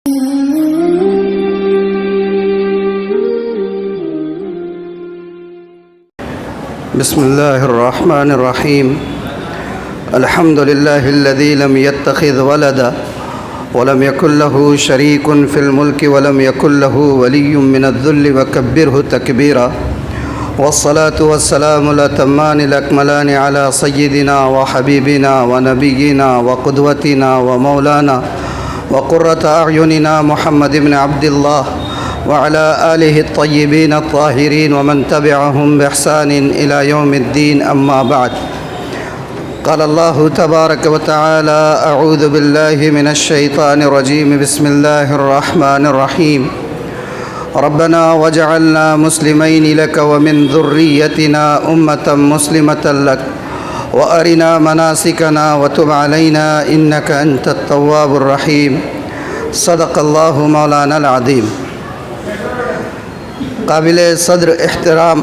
بسم الله الرحمن الرحيم. الحمد لله الذي لم يتخذ ولدا ولم يكن له شريك في الملك ولم يكن له ولي من الذل وكبره تكبيرا. والصلاة والسلام الأتمان الأكملان على سيدنا وحبيبنا ونبينا وقدوتنا ومولانا وقرة أعيننا محمد بن عبد الله وعلى آله الطيبين الطاهرين ومن تبعهم بإحسان إلى يوم الدين. أما بعد، قال الله تبارك وتعالى: أعوذ بالله من الشيطان الرجيم. بسم الله الرحمن الرحيم. ربنا وجعلنا مسلمين لك ومن ذريتنا أمة مسلمة لك وأرنا مناسكنا وتب علينا إنك أنت التواب الرحيم. صدق الله مولانا العظيم. قابل صدر احترام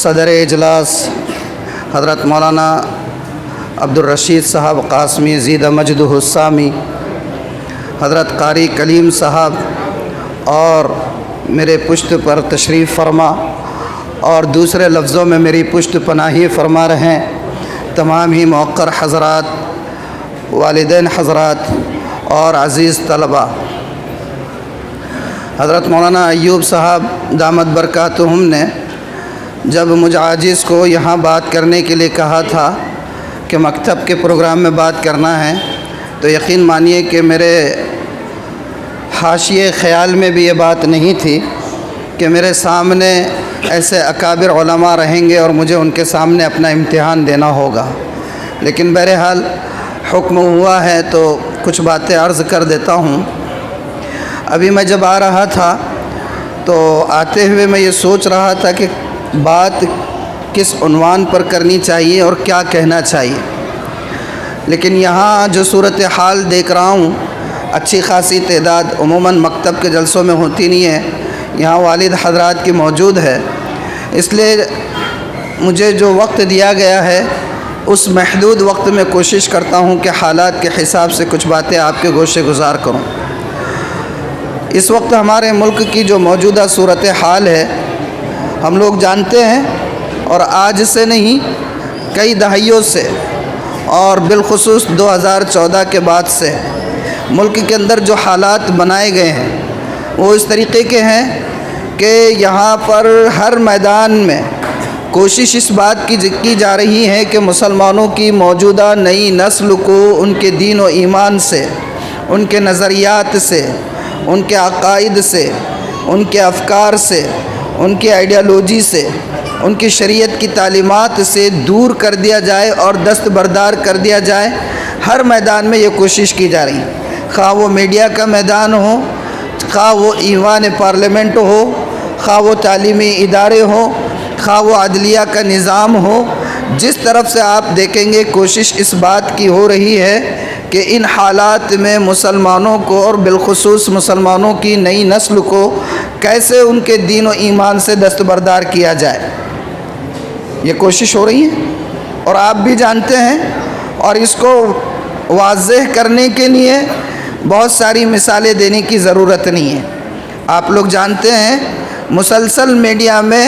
صدر اجلاس حضرت مولانا عبدالرشید صاحب قاسمی زیدہ مجدہ السامی، حضرت قاری کلیم صاحب اور میرے پشت پر تشریف فرما اور دوسرے لفظوں میں میری پشت پناہی فرما رہے تمام ہی موقر حضرات، والدین حضرات اور عزیز طلباء، حضرت مولانا ایوب صاحب دامت برکاتہم نے جب مجھ عاجز کو یہاں بات کرنے کے لیے کہا تھا کہ مکتب کے پروگرام میں بات کرنا ہے، تو یقین مانیے کہ میرے حاشیے خیال میں بھی یہ بات نہیں تھی کہ میرے سامنے ایسے اکابر علماء رہیں گے اور مجھے ان کے سامنے اپنا امتحان دینا ہوگا، لیکن بہرحال حکم ہوا ہے تو کچھ باتیں عرض کر دیتا ہوں۔ ابھی میں جب آ رہا تھا تو آتے ہوئے میں یہ سوچ رہا تھا کہ بات کس عنوان پر کرنی چاہیے اور کیا کہنا چاہیے، لیکن یہاں جو صورتحال دیکھ رہا ہوں اچھی خاصی تعداد عموماً مکتب کے جلسوں میں ہوتی نہیں ہے، یہاں والد حضرات کی موجود ہے، اس لیے مجھے جو وقت دیا گیا ہے اس محدود وقت میں کوشش کرتا ہوں کہ حالات کے حساب سے کچھ باتیں آپ کے گوشے گزار کروں۔ اس وقت ہمارے ملک کی جو موجودہ صورتحال ہے ہم لوگ جانتے ہیں، اور آج سے نہیں کئی دہائیوں سے اور بالخصوص 2014 کے بعد سے ملک کے اندر جو حالات بنائے گئے ہیں وہ اس طریقے کے ہیں کہ یہاں پر ہر میدان میں کوشش اس بات کی جا رہی ہے کہ مسلمانوں کی موجودہ نئی نسل کو ان کے دین و ایمان سے، ان کے نظریات سے، ان کے عقائد سے، ان کے افکار سے، ان کی آئیڈیالوجی سے، ان کی شریعت کی تعلیمات سے دور کر دیا جائے اور دستبردار کر دیا جائے۔ ہر میدان میں یہ کوشش کی جا رہی ہے، خواہ وہ میڈیا کا میدان ہو، خواہ وہ ایوان پارلیمنٹ ہو، خواہ وہ تعلیمی ادارے ہوں، خواہ وہ عدلیہ کا نظام ہو، جس طرف سے آپ دیکھیں گے کوشش اس بات کی ہو رہی ہے کہ ان حالات میں مسلمانوں کو اور بالخصوص مسلمانوں کی نئی نسل کو کیسے ان کے دین و ایمان سے دستبردار کیا جائے، یہ کوشش ہو رہی ہے اور آپ بھی جانتے ہیں، اور اس کو واضح کرنے کے لیے بہت ساری مثالیں دینے کی ضرورت نہیں ہے۔ آپ لوگ جانتے ہیں مسلسل میڈیا میں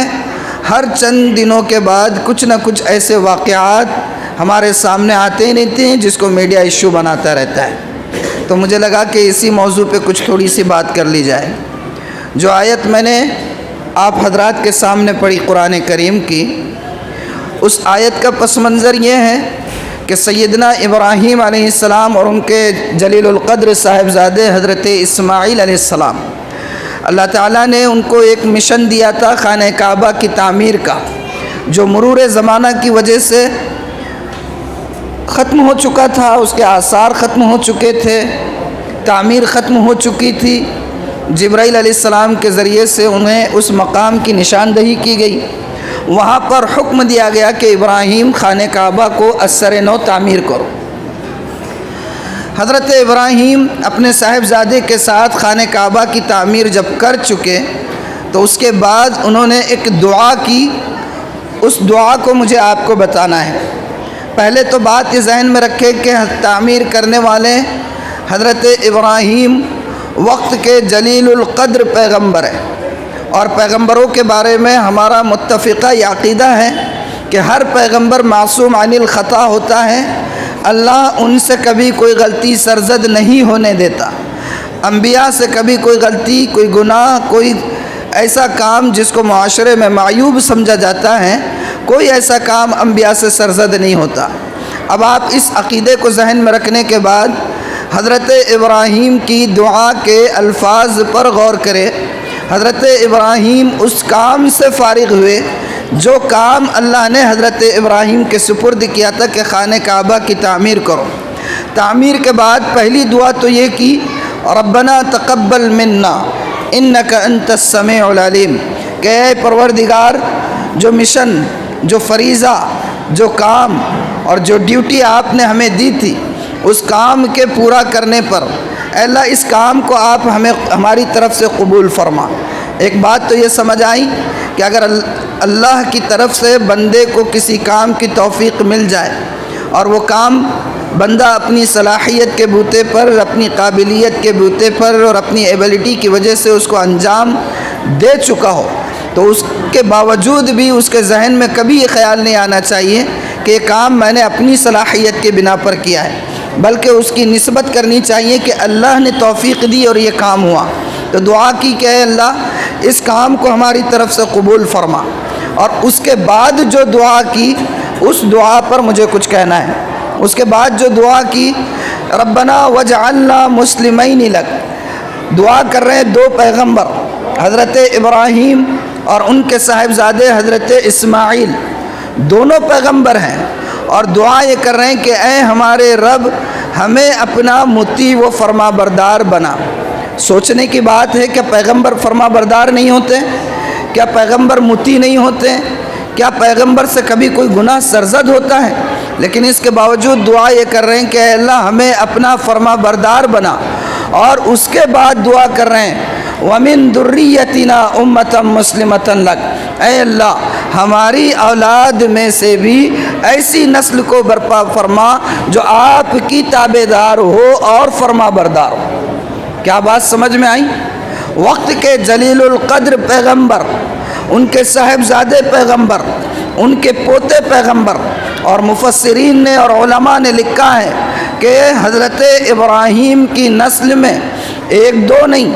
ہر چند دنوں کے بعد کچھ نہ کچھ ایسے واقعات ہمارے سامنے آتے ہی رہتے ہیں جس کو میڈیا ایشو بناتا رہتا ہے، تو مجھے لگا کہ اسی موضوع پہ کچھ تھوڑی سی بات کر لی جائے۔ جو آیت میں نے آپ حضرات کے سامنے پڑھی قرآن کریم کی، اس آیت کا پس منظر یہ ہے کہ سیدنا ابراہیم علیہ السلام اور ان کے جلیل القدر صاحبزادے حضرت اسماعیل علیہ السلام، اللہ تعالیٰ نے ان کو ایک مشن دیا تھا خانہ کعبہ کی تعمیر کا، جو مرور زمانہ کی وجہ سے ختم ہو چکا تھا، اس کے آثار ختم ہو چکے تھے، تعمیر ختم ہو چکی تھی۔ جبرائیل علیہ السلام کے ذریعے سے انہیں اس مقام کی نشاندہی کی گئی، وہاں پر حکم دیا گیا کہ ابراہیم خانہ کعبہ کو ازسر نو تعمیر کرو۔ حضرت ابراہیم اپنے صاحبزادے کے ساتھ خانہ کعبہ کی تعمیر جب کر چکے تو اس کے بعد انہوں نے ایک دعا کی، اس دعا کو مجھے آپ کو بتانا ہے۔ پہلے تو بات یہ ذہن میں رکھے کہ تعمیر کرنے والے حضرت ابراہیم وقت کے جلیل القدر پیغمبر ہیں، اور پیغمبروں کے بارے میں ہمارا متفقہ یہ عقیدہ ہے کہ ہر پیغمبر معصوم عن الخطا ہوتا ہے، اللہ ان سے کبھی کوئی غلطی سرزد نہیں ہونے دیتا۔ انبیاء سے کبھی کوئی غلطی، کوئی گناہ، کوئی ایسا کام جس کو معاشرے میں معیوب سمجھا جاتا ہے، کوئی ایسا کام انبیاء سے سرزد نہیں ہوتا۔ اب آپ اس عقیدے کو ذہن میں رکھنے کے بعد حضرت ابراہیم کی دعا کے الفاظ پر غور کریں۔ حضرت ابراہیم اس کام سے فارغ ہوئے جو کام اللہ نے حضرت ابراہیم کے سپرد کیا تھا کہ خانہ کعبہ کی تعمیر کرو۔ تعمیر کے بعد پہلی دعا تو یہ کی، ربنا تقبل منا انک انت السمیع العلیم، کہ اے پروردگار جو مشن، جو فریضہ، جو کام اور جو ڈیوٹی آپ نے ہمیں دی تھی، اس کام کے پورا کرنے پر اے اللہ اس کام کو آپ ہماری طرف سے قبول فرما۔ ایک بات تو یہ سمجھ آئی کہ اگر اللہ کی طرف سے بندے کو کسی کام کی توفیق مل جائے اور وہ کام بندہ اپنی صلاحیت کے بوتے پر، اپنی قابلیت کے بوتے پر اور اپنی ایبلٹی کی وجہ سے اس کو انجام دے چکا ہو، تو اس کے باوجود بھی اس کے ذہن میں کبھی یہ خیال نہیں آنا چاہیے کہ یہ کام میں نے اپنی صلاحیت کے بنا پر کیا ہے، بلکہ اس کی نسبت کرنی چاہیے کہ اللہ نے توفیق دی اور یہ کام ہوا۔ تو دعا کی کہ اے اللہ اس کام کو ہماری طرف سے قبول فرما، اور اس کے بعد جو دعا کی اس دعا پر مجھے کچھ کہنا ہے۔ اس کے بعد جو دعا کی، ربنا وجعلنا مسلمین لک، دعا کر رہے ہیں دو پیغمبر، حضرت ابراہیم اور ان کے صاحبزادے حضرت اسماعیل، دونوں پیغمبر ہیں، اور دعا یہ کر رہے ہیں کہ اے ہمارے رب ہمیں اپنا مطیع و فرما بردار بنا۔ سوچنے کی بات ہے کہ پیغمبر فرما بردار نہیں ہوتے؟ کیا پیغمبر مطیع نہیں ہوتے؟ کیا پیغمبر سے کبھی کوئی گناہ سرزد ہوتا ہے؟ لیکن اس کے باوجود دعا یہ کر رہے ہیں کہ اے اللہ ہمیں اپنا فرما بردار بنا، اور اس کے بعد دعا کر رہے ہیں وَمِن ذُرِّيَّتِنَا أُمَّةً مُسْلِمَةً لَكَ، اے اللہ ہماری اولاد میں سے بھی ایسی نسل کو برپا فرما جو آپ کی تابع دار ہو اور فرما بردار ہو۔ کیا بات سمجھ میں آئی؟ وقت کے جلیل القدر پیغمبر، ان کے صاحبزادے پیغمبر، ان کے پوتے پیغمبر، اور مفسرین نے اور علماء نے لکھا ہے کہ حضرت ابراہیم کی نسل میں ایک دو نہیں،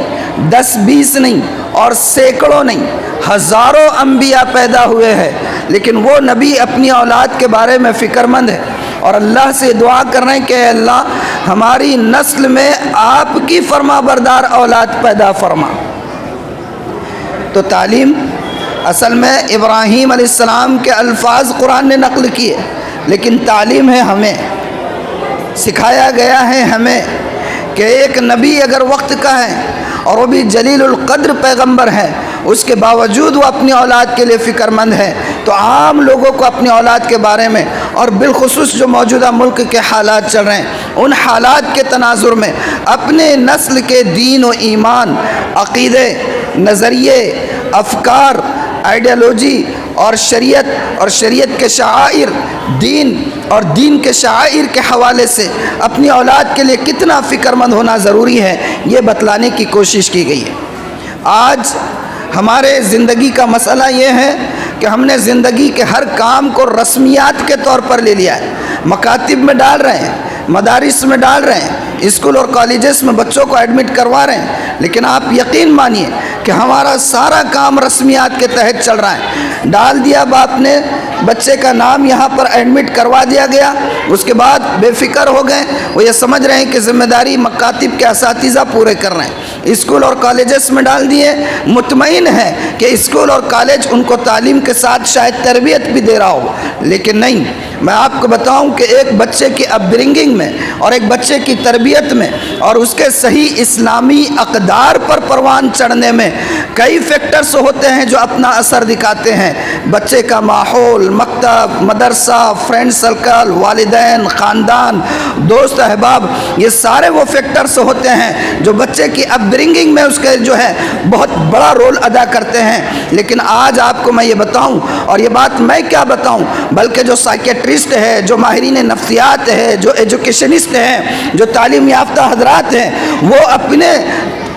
10-20 نہیں اور سینکڑوں نہیں، ہزاروں انبیاء پیدا ہوئے ہیں، لیکن وہ نبی اپنی اولاد کے بارے میں فکر مند ہے اور اللہ سے دعا کر رہے ہیں کہ اے اللہ ہماری نسل میں آپ کی فرما بردار اولاد پیدا فرما۔ تو تعلیم اصل میں ابراہیم علیہ السلام کے الفاظ قرآن نے نقل کیے، لیکن تعلیم ہے ہمیں، سکھایا گیا ہے ہمیں کہ ایک نبی اگر وقت کا ہے اور وہ بھی جلیل القدر پیغمبر ہے، اس کے باوجود وہ اپنی اولاد کے لیے فکر مند ہے، تو عام لوگوں کو اپنی اولاد کے بارے میں اور بالخصوص جو موجودہ ملک کے حالات چل رہے ہیں ان حالات کے تناظر میں اپنے نسل کے دین و ایمان، عقیدے، نظریے، افکار، آئیڈیالوجی اور شریعت کے شعائر، دین اور دین کے شعائر کے حوالے سے اپنی اولاد کے لیے کتنا فکر مند ہونا ضروری ہے، یہ بتلانے کی کوشش کی گئی ہے۔ آج ہمارے زندگی کا مسئلہ یہ ہے کہ ہم نے زندگی کے ہر کام کو رسمیات کے طور پر لے لیا ہے، مکاتب میں ڈال رہے ہیں، مدارس میں ڈال رہے ہیں، اسکول اور کالجز میں بچوں کو ایڈمٹ کروا رہے ہیں، لیکن آپ یقین مانیے کہ ہمارا سارا کام رسمیات کے تحت چل رہا ہے۔ ڈال دیا باپ نے، بچے کا نام یہاں پر ایڈمٹ کروا دیا گیا، اس کے بعد بے فکر ہو گئے، وہ یہ سمجھ رہے ہیں کہ ذمہ داری مکاتب کے اساتذہ پورے کر رہے ہیں۔ اسکول اور کالجز میں ڈال دیے، مطمئن ہے کہ اسکول اور کالج ان کو تعلیم کے ساتھ شاید تربیت بھی دے رہا ہو، لیکن نہیں، میں آپ کو بتاؤں کہ ایک بچے کی اپ برنگنگ میں اور ایک بچے کی تربیت میں اور اس کے صحیح اسلامی اقدار پر پروان چڑھنے میں کئی فیکٹرز ہوتے ہیں جو اپنا اثر دکھاتے ہیں۔ بچے کا ماحول، مکتب، مدرسہ، فرینڈ سرکل، والدین، خاندان، دوست احباب، یہ سارے وہ فیکٹرز ہوتے ہیں جو بچے کی اپ اپبرنگنگ میں اس کے جو ہے بہت بڑا رول ادا کرتے ہیں. لیکن آج آپ کو میں یہ بتاؤں، اور یہ بات میں کیا بتاؤں بلکہ جو سائیکیٹرسٹ ہے، جو ماہرین نفسیات ہے، جو ایجوکیشنسٹ ہیں، جو تعلیم یافتہ حضرات ہیں، وہ اپنے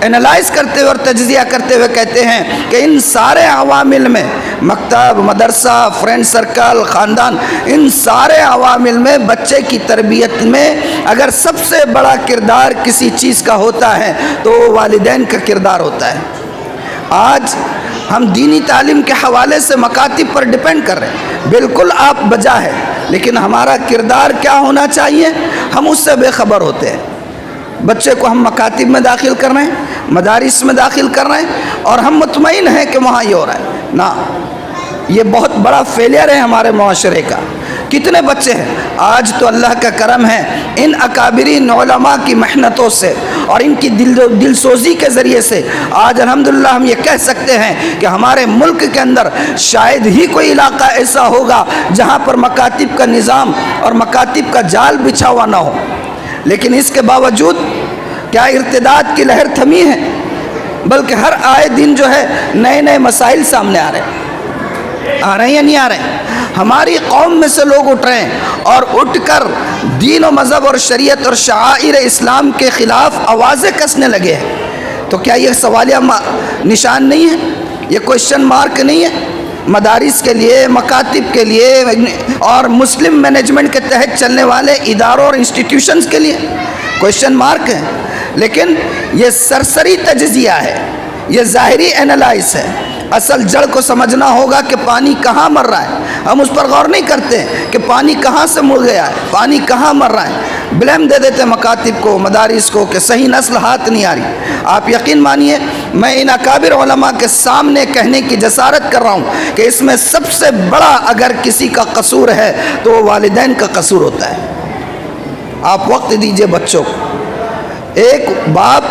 انالائز کرتے ہوئے اور تجزیہ کرتے ہوئے کہتے ہیں کہ ان سارے عوامل میں، مکتب، مدرسہ، فرینڈ سرکل، خاندان، ان سارے عوامل میں بچے کی تربیت میں اگر سب سے بڑا کردار کسی چیز کا ہوتا ہے تو وہ والدین کا کردار ہوتا ہے. آج ہم دینی تعلیم کے حوالے سے مکاتب پر ڈیپینڈ کر رہے ہیں، بالکل آپ بجا ہے، لیکن ہمارا کردار کیا ہونا چاہیے ہم اس سے بے خبر ہوتے ہیں. بچے کو ہم مکاتب میں داخل کر رہے ہیں، مدارس میں داخل کر رہے ہیں، اور ہم مطمئن ہیں کہ وہاں یہ ہو رہا ہے. نا، یہ بہت بڑا فیلئر ہے ہمارے معاشرے کا. کتنے بچے ہیں آج تو اللہ کا کرم ہے، ان اکابرین علماء کی محنتوں سے اور ان کی دل سوزی کے ذریعے سے آج الحمدللہ ہم یہ کہہ سکتے ہیں کہ ہمارے ملک کے اندر شاید ہی کوئی علاقہ ایسا ہوگا جہاں پر مکاتب کا نظام اور مکاتب کا جال بچھا ہوا نہ ہو. لیکن اس کے باوجود کیا ارتداد کی لہر تھمی ہے؟ بلکہ ہر آئے دن جو ہے نئے نئے مسائل سامنے آ رہے ہیں یا نہیں آ رہے ہیں؟ ہماری قوم میں سے لوگ اٹھ رہے ہیں اور اٹھ کر دین و مذہب اور شریعت اور شعائر اسلام کے خلاف آوازیں کسنے لگے ہیں. تو کیا یہ سوالیہ نشان نہیں ہے؟ یہ کوشچن مارک نہیں ہے مدارس کے لیے، مکاتب کے لیے اور مسلم مینجمنٹ کے تحت چلنے والے اداروں اور انسٹیٹیوشنز کے لیے؟ کوشچن مارک ہے. لیکن یہ سرسری تجزیہ ہے، یہ ظاہری انالائز ہے. اصل جڑ کو سمجھنا ہوگا کہ پانی کہاں مر رہا ہے. ہم اس پر غور نہیں کرتے کہ پانی کہاں سے مڑ گیا ہے، پانی کہاں مر رہا ہے. بلیم دے دیتے مکاتب کو، مدارس کو کہ صحیح نسل ہاتھ نہیں آ رہی. آپ یقین مانیے میں ان اکابر علماء کے سامنے کہنے کی جسارت کر رہا ہوں کہ اس میں سب سے بڑا اگر کسی کا قصور ہے تو وہ والدین کا قصور ہوتا ہے. آپ وقت دیجئے بچوں کو. ایک باپ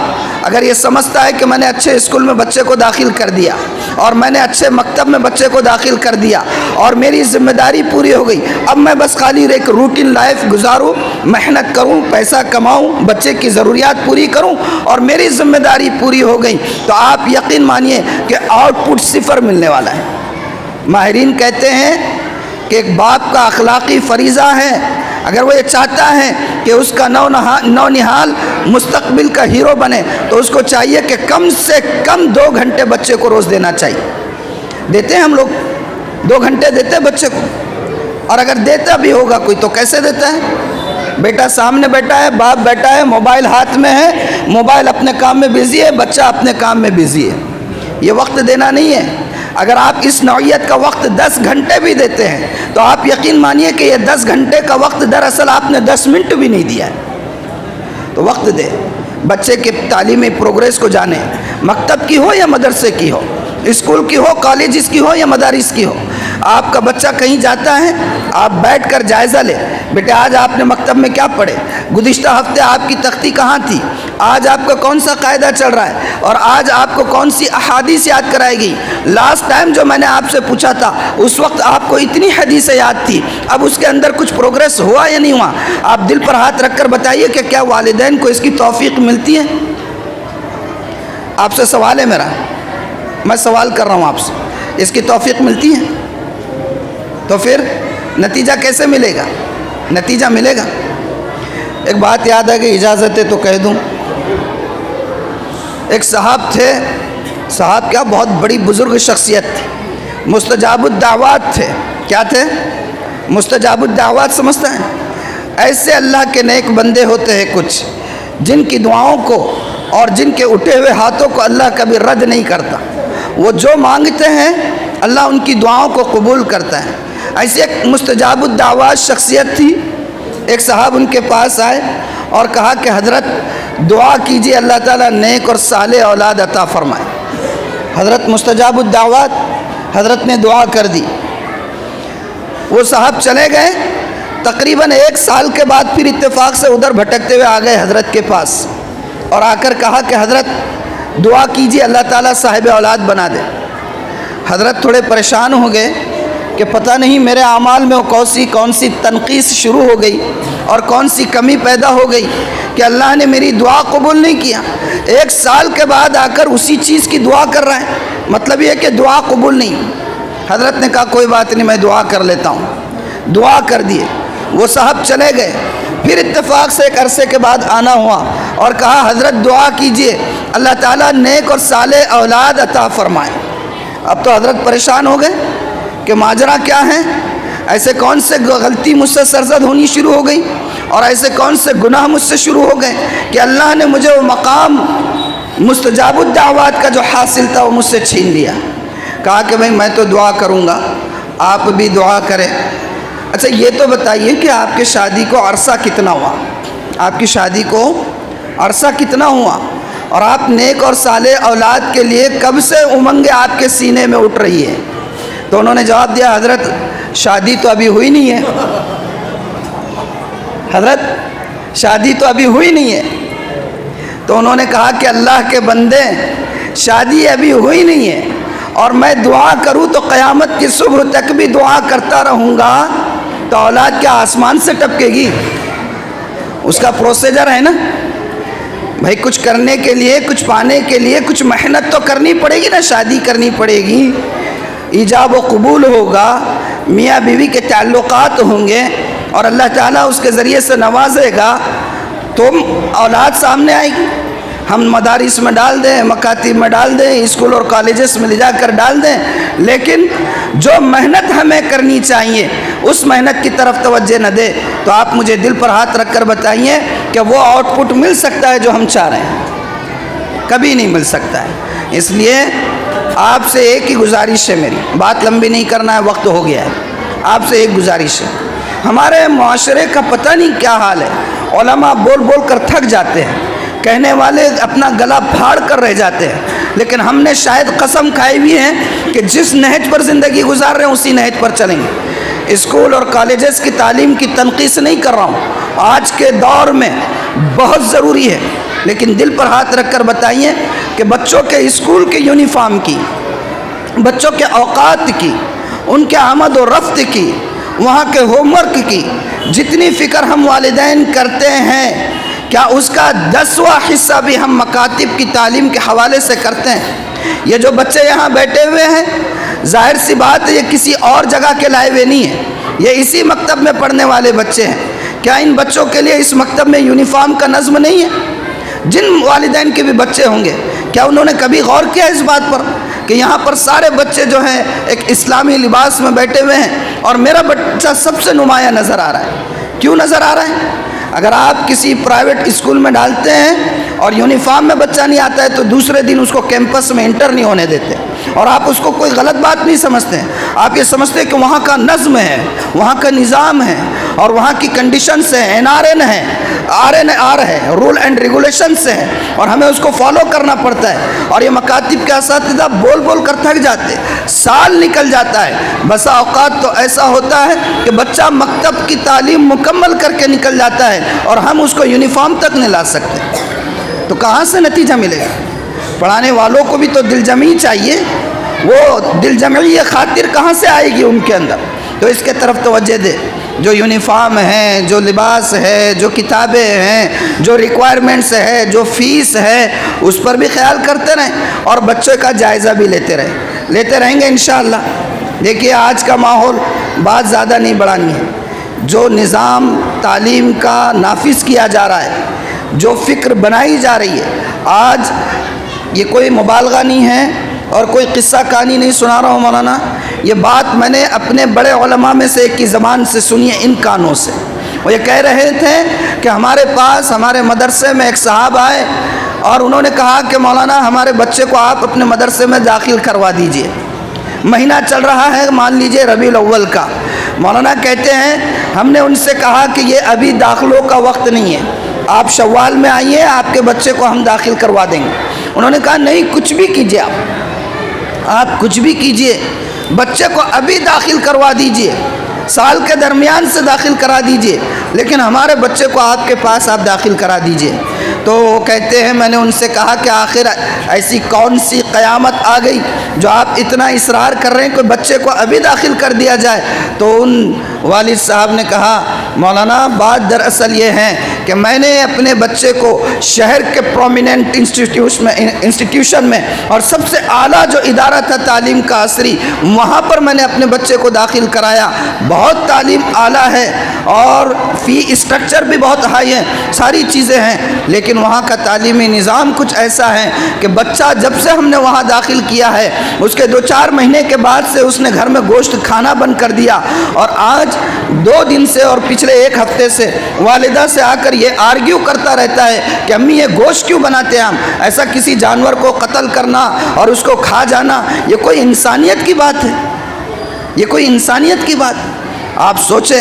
اگر یہ سمجھتا ہے کہ میں نے اچھے اسکول میں بچے کو داخل کر دیا اور میں نے اچھے مکتب میں بچے کو داخل کر دیا اور میری ذمہ داری پوری ہو گئی، اب میں بس خالی ایک روٹین لائف گزاروں، محنت کروں، پیسہ کماؤں، بچے کی ضروریات پوری کروں اور میری ذمہ داری پوری ہو گئی، تو آپ یقین مانیے کہ آؤٹ پٹ صفر ملنے والا ہے. ماہرین کہتے ہیں کہ ایک باپ کا اخلاقی فریضہ ہے، اگر وہ یہ چاہتا ہے کہ اس کا نونہال مستقبل کا ہیرو بنے تو اس کو چاہیے کہ کم سے کم 2 گھنٹے بچے کو روز دینا چاہیے. دیتے ہیں ہم لوگ 2 گھنٹے دیتے ہیں بچے کو، اور اگر دیتا بھی ہوگا کوئی تو کیسے دیتا ہے؟ بیٹا سامنے بیٹھا ہے، باپ بیٹھا ہے، موبائل ہاتھ میں ہے، موبائل اپنے کام میں بزی ہے، بچہ اپنے کام میں بزی ہے. یہ وقت دینا نہیں ہے. اگر آپ اس نوعیت کا وقت 10 گھنٹے بھی دیتے ہیں تو آپ یقین مانیے کہ یہ 10 گھنٹے کا وقت دراصل آپ نے 10 منٹ بھی نہیں دیا ہے. تو وقت دے، بچے کے تعلیمی پروگریس کو جانے، مکتب کی ہو یا مدرسے کی ہو، اسکول کی ہو، کالجز کی ہو یا مدارس کی ہو. آپ کا بچہ کہیں جاتا ہے، آپ بیٹھ کر جائزہ لیں، بیٹے آج آپ نے مکتب میں کیا پڑھے، گزشتہ ہفتے آپ کی تختی کہاں تھی، آج آپ کا کون سا قاعدہ چل رہا ہے، اور آج آپ کو کون سی احادیث یاد کرائی گئی. لاسٹ ٹائم جو میں نے آپ سے پوچھا تھا اس وقت آپ کو اتنی حدیثیں یاد تھی، اب اس کے اندر کچھ پروگریس ہوا یا نہیں ہوا؟ آپ دل پر ہاتھ رکھ کر بتائیے کہ کیا والدین کو اس کی توفیق ملتی ہے؟ آپ سے سوال ہے میرا، میں سوال کر رہا ہوں آپ سے، اس کی توفیق ملتی ہے؟ تو پھر نتیجہ کیسے ملے گا؟ نتیجہ ملے گا. ایک بات یاد ہے کہ اجازت ہے تو کہہ دوں. ایک صاحب تھے، صاحب کیا بہت بڑی بزرگ شخصیت تھی، مستجاب الدعوات تھے. کیا تھے؟ مستجاب الدعوات سمجھتے ہیں؟ ایسے اللہ کے نیک بندے ہوتے ہیں کچھ جن کی دعاؤں کو اور جن کے اٹھے ہوئے ہاتھوں کو اللہ کبھی رد نہیں کرتا. وہ جو مانگتے ہیں اللہ ان کی دعاؤں کو قبول کرتا ہے. ایسی ایک مستجاب الدعوات شخصیت تھی. ایک صاحب ان کے پاس آئے اور کہا کہ حضرت دعا کیجئے اللہ تعالیٰ نیک اور صالح اولاد عطا فرمائے. حضرت مستجاب الدعوات، حضرت نے دعا کر دی. وہ صاحب چلے گئے. تقریباً 1 سال کے بعد پھر اتفاق سے ادھر بھٹکتے ہوئے آ گئے حضرت کے پاس اور آ کر کہا کہ حضرت دعا کیجئے اللہ تعالیٰ صاحب اولاد بنا دے. حضرت تھوڑے پریشان ہو گئے کہ پتہ نہیں میرے اعمال میں کون سی تنقیص شروع ہو گئی اور کون سی کمی پیدا ہو گئی کہ اللہ نے میری دعا قبول نہیں کیا؟ 1 سال کے بعد آ کر اسی چیز کی دعا کر رہا ہے، مطلب یہ کہ دعا قبول نہیں۔ حضرت نے کہا کوئی بات نہیں، میں دعا کر لیتا ہوں۔ دعا کر دیے، وہ صاحب چلے گئے۔ پھر اتفاق سے ایک عرصے کے بعد آنا ہوا اور کہا حضرت دعا کیجئے اللہ تعالیٰ نیک اور صالح اولاد عطا فرمائے۔ اب تو حضرت پریشان ہو گئے کہ ماجرا کیا ہے، ایسے کون سے غلطی مجھ سے سرزد ہونی شروع ہو گئی اور ایسے کون سے گناہ مجھ سے شروع ہو گئے کہ اللہ نے مجھے وہ مقام مستجاب الدعوات کا جو حاصل تھا وہ مجھ سے چھین لیا۔ کہا کہ بھئی میں تو دعا کروں گا، آپ بھی دعا کریں۔ اچھا یہ تو بتائیے کہ آپ کی شادی کو عرصہ کتنا ہوا؟ آپ کی شادی کو عرصہ کتنا ہوا؟ اور آپ نیک اور صالح اولاد کے لیے کب سے امنگیں آپ کے سینے میں اٹھ رہی ہے؟ تو انہوں نے جواب دیا حضرت شادی تو ابھی ہوئی نہیں ہے، حضرت شادی تو ابھی ہوئی نہیں ہے۔ تو انہوں نے کہا کہ اللہ کے بندے شادی ابھی ہوئی نہیں ہے اور میں دعا کروں تو قیامت کی صبح تک بھی دعا کرتا رہوں گا تو اولاد کیا آسمان سے ٹپکے گی؟ اس کا پروسیجر ہے نا بھائی، کچھ کرنے کے لیے، کچھ پانے کے لیے کچھ محنت تو کرنی پڑے گی نا، شادی کرنی پڑے گی، ایجاب و قبول ہوگا، میاں بیوی کے تعلقات ہوں گے اور اللہ تعالیٰ اس کے ذریعے سے نوازے گا تو اولاد سامنے آئے گی۔ ہم مدارس میں ڈال دیں، مکاتب میں ڈال دیں، اسکول اور کالجز میں لے جا کر ڈال دیں، لیکن جو محنت ہمیں کرنی چاہیے اس محنت کی طرف توجہ نہ دے تو آپ مجھے دل پر ہاتھ رکھ کر بتائیے کہ وہ آؤٹ پٹ مل سکتا ہے جو ہم چاہ رہے ہیں؟ کبھی نہیں مل سکتا ہے۔ اس لیے آپ سے ایک ہی گزارش ہے میری، بات لمبی نہیں کرنا ہے، وقت ہو گیا ہے۔ آپ سے ایک گزارش ہے، ہمارے معاشرے کا پتہ نہیں کیا حال ہے، علماء بول بول کر تھک جاتے ہیں، کہنے والے اپنا گلا پھاڑ کر رہ جاتے ہیں، لیکن ہم نے شاید قسم کھائی بھی ہے کہ جس نہج پر زندگی گزار رہے ہیں اسی نہج پر چلیں گے۔ اسکول اور کالجز کی تعلیم کی تنقیص نہیں کر رہا ہوں، آج کے دور میں بہت ضروری ہے، لیکن دل پر ہاتھ رکھ کر بتائیے کہ بچوں کے اسکول کے یونیفارم کی، بچوں کے اوقات کی، ان کے آمد و رفت کی، وہاں کے ہوم ورک کی جتنی فکر ہم والدین کرتے ہیں، کیا اس کا 10واں حصہ بھی ہم مکاتب کی تعلیم کے حوالے سے کرتے ہیں؟ یہ جو بچے یہاں بیٹھے ہوئے ہیں، ظاہر سی بات ہے یہ کسی اور جگہ کے لائے ہوئے نہیں ہیں، یہ اسی مکتب میں پڑھنے والے بچے ہیں۔ کیا ان بچوں کے لیے اس مکتب میں یونیفارم کا نظم نہیں ہے؟ جن والدین کے بھی بچے ہوں گے کیا انہوں نے کبھی غور کیا اس بات پر کہ یہاں پر سارے بچے جو ہیں ایک اسلامی لباس میں بیٹھے ہوئے ہیں اور میرا بچہ سب سے نمایاں نظر آ رہا ہے؟ کیوں نظر آ رہا ہے؟ اگر آپ کسی پرائیویٹ اسکول میں ڈالتے ہیں اور یونیفارم میں بچہ نہیں آتا ہے تو دوسرے دن اس کو کیمپس میں انٹر نہیں ہونے دیتے، اور آپ اس کو کوئی غلط بات نہیں سمجھتے ہیں، آپ یہ سمجھتے ہیں کہ وہاں کا نظم ہے، وہاں کا نظام ہے اور وہاں کی کنڈیشنز ہیں، NRN ہے، RNR ہے، رول اینڈ ریگولیشنز ہیں اور ہمیں اس کو فالو کرنا پڑتا ہے۔ اور یہ مکاتب کے اساتذہ بول بول کر تھک جاتے، سال نکل جاتا ہے، بسا اوقات تو ایسا ہوتا ہے کہ بچہ مکتب کی تعلیم مکمل کر کے نکل جاتا ہے اور ہم اس کو یونیفارم تک نہیں لا سکتے، تو کہاں سے نتیجہ ملے گا؟ پڑھانے والوں کو بھی تو دل جمعی چاہیے، وہ دل جمعی خاطر کہاں سے آئے گی ان کے اندر؟ تو اس کے طرف توجہ دے، جو یونیفارم ہے، جو لباس ہے، جو کتابیں ہیں، جو ریکوائرمنٹس ہے، جو فیس ہے، اس پر بھی خیال کرتے رہیں اور بچوں کا جائزہ بھی لیتے رہیں گے انشاءاللہ۔ دیکھیے آج کا ماحول بات زیادہ نہیں بڑھانی ہے، جو نظام تعلیم کا نافذ کیا جا رہا ہے، جو فکر بنائی جا رہی ہے، آج یہ کوئی مبالغہ نہیں ہے اور کوئی قصہ کہانی نہیں سنا رہا ہوں مولانا، یہ بات میں نے اپنے بڑے علماء میں سے ایک کی زبان سے سنی ہے، ان کانوں سے۔ وہ یہ کہہ رہے تھے کہ ہمارے پاس ہمارے مدرسے میں ایک صاحب آئے اور انہوں نے کہا کہ مولانا ہمارے بچے کو آپ اپنے مدرسے میں داخل کروا دیجئے۔ مہینہ چل رہا ہے مان لیجئے ربیع الاول کا، مولانا کہتے ہیں ہم نے ان سے کہا کہ یہ ابھی داخلوں کا وقت نہیں ہے، آپ شوال میں آئیے، آپ کے بچے کو ہم داخل کروا دیں گے۔ انہوں نے کہا نہیں، کچھ بھی کیجئے، آپ کچھ بھی کیجئے، بچے کو ابھی داخل کروا دیجئے، سال کے درمیان سے داخل کرا دیجئے، لیکن ہمارے بچے کو آپ کے پاس آپ داخل کرا دیجئے۔ تو وہ کہتے ہیں میں نے ان سے کہا کہ آخر ایسی کون سی قیامت آ گئی جو آپ اتنا اصرار کر رہے ہیں کہ بچے کو ابھی داخل کر دیا جائے؟ تو ان والد صاحب نے کہا مولانا بات دراصل یہ ہے کہ میں نے اپنے بچے کو شہر کے پرومیننٹ انسٹیٹیوشن میں اور سب سے اعلیٰ جو ادارہ تھا تعلیم کا عصری، وہاں پر میں نے اپنے بچے کو داخل کرایا. بہت تعلیم اعلیٰ ہے اور فی اسٹرکچر بھی بہت ہائی ہے، ساری چیزیں ہیں، لیکن وہاں کا تعلیمی نظام کچھ ایسا ہے کہ بچہ جب سے ہم نے وہاں داخل کیا ہے اس کے 2-4 مہینے کے بعد سے اس نے گھر میں گوشت کھانا بند کر دیا، اور آج 2 دن سے اور پچھلے 1 ہفتے سے والدہ سے آ کر یہ آرگیو کرتا رہتا ہے کہ امی یہ گوشت کیوں بناتے ہیں ہم؟ ایسا کسی جانور کو قتل کرنا اور اس کو کھا جانا یہ کوئی انسانیت کی بات ہے؟ یہ کوئی انسانیت کی بات؟ آپ سوچیں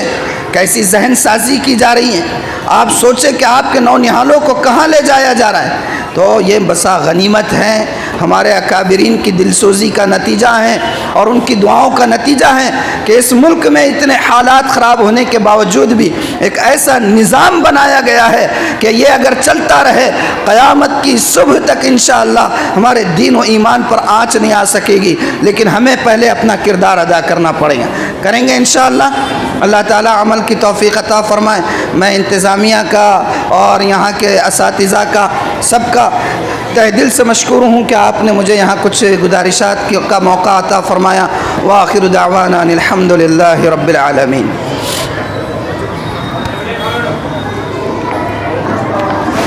کیسی ذہن سازی کی جا رہی ہے، آپ سوچیں کہ آپ کے نونہالوں کو کہاں لے جایا جا رہا ہے. تو یہ بسا غنیمت ہے، ہمارے اکابرین کی دل سوزی کا نتیجہ ہے اور ان کی دعاؤں کا نتیجہ ہے کہ اس ملک میں اتنے حالات خراب ہونے کے باوجود بھی ایک ایسا نظام بنایا گیا ہے کہ یہ اگر چلتا رہے قیامت کی صبح تک انشاءاللہ ہمارے دین و ایمان پر آنچ نہیں آ سکے گی. لیکن ہمیں پہلے اپنا کردار ادا کرنا پڑے گا، کریں گے انشاءاللہ. اللہ تعالیٰ عمل کی توفیق عطا فرمائے. میں انتظامیہ کا اور یہاں کے اساتذہ کا سب کا تہ دل سے مشکور ہوں کہ آپ نے مجھے یہاں کچھ گزارشات کا موقع عطا فرمایا. وآخر دعوانا الحمد للہ رب العالمین.